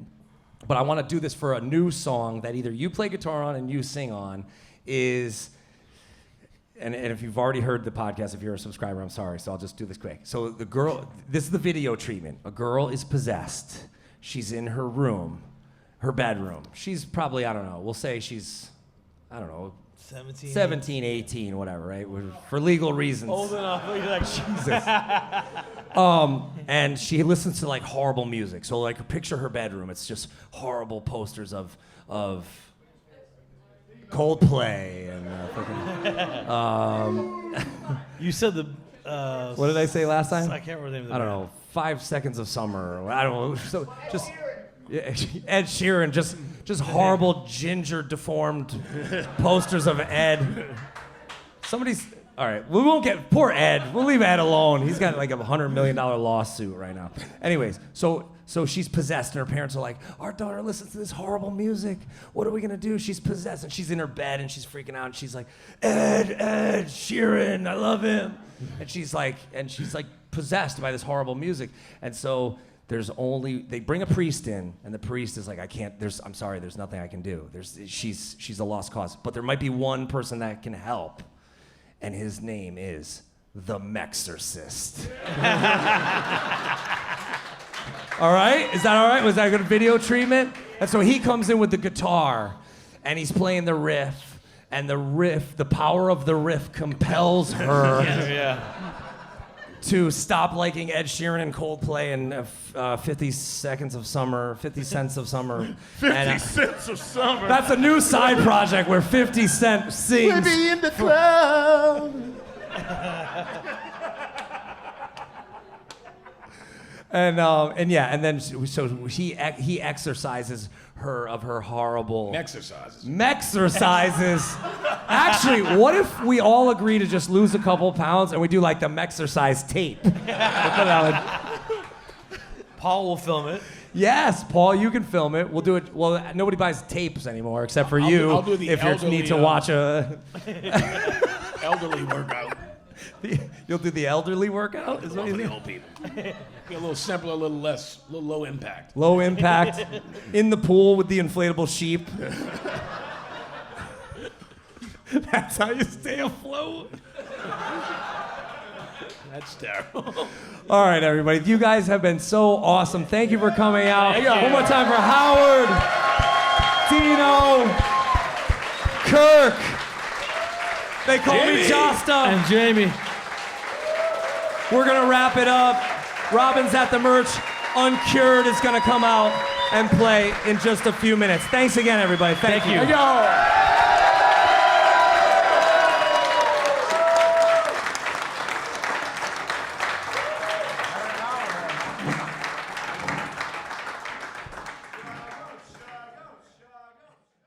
but I want to do this for a new song that either you play guitar on and you sing on, is. And if you've already heard the podcast, if you're a subscriber, I'm sorry, so I'll just do this quick. So this is the video treatment. A girl is possessed. She's in her room, her bedroom. She's probably, I don't know, we'll say she's, I don't know, 17, 18, whatever, right? For legal reasons. Old enough. You're like, Jesus. And she listens to horrible music. So picture her bedroom. It's just horrible posters of Coldplay and you said the. what did I say last time? I can't remember the name of the I don't band. know. 5 Seconds of Summer. I don't know. So just Ed Sheeran. Just horrible ginger deformed posters of Ed. Somebody's. All right, we won't get poor Ed. We'll leave Ed alone. He's got $100 million lawsuit right now. Anyways, so she's possessed, and her parents are like, "Our daughter listens to this horrible music. What are we gonna do? She's possessed, and she's in her bed, and she's freaking out. And she's like, Ed Sheeran, I love him." And she's like possessed by this horrible music, and so they bring a priest in, and the priest is like, I'm sorry, there's nothing I can do. She's a lost cause, but there might be one person that can help. And his name is the Mexorcist. All right? Is that all right? Was that a good video treatment? And so he comes in with the guitar, and he's playing the riff, and the power of the riff compels her to stop liking Ed Sheeran and Coldplay and 50 Seconds of Summer, 50 Cents of Summer. 50 Cents of Summer. That's a new side project where 50 Cent sings. We'll be in the club. And then he exorcises her of her horrible Mexercises. Actually, what if we all agree to just lose a couple pounds and we do the Mexercise tape? Paul will film it. Yes, Paul, you can film it. We'll do it. Well, nobody buys tapes anymore except for you. I'll do the if you elderly, need to watch a. elderly workout. You'll do the elderly workout? Is what For you the think? old people. Be a little simpler, a little less, a little low impact. Low impact, in the pool with the inflatable sheep. That's how you stay afloat. That's terrible. All right, everybody. You guys have been so awesome. Thank you for coming out. One more time for Howard, Dino, Kirk. They call me Jasta. And Jamie. We're going to wrap it up. Robin's at the merch. Uncured is going to come out and play in just a few minutes. Thanks again, everybody. Thank you. Yo.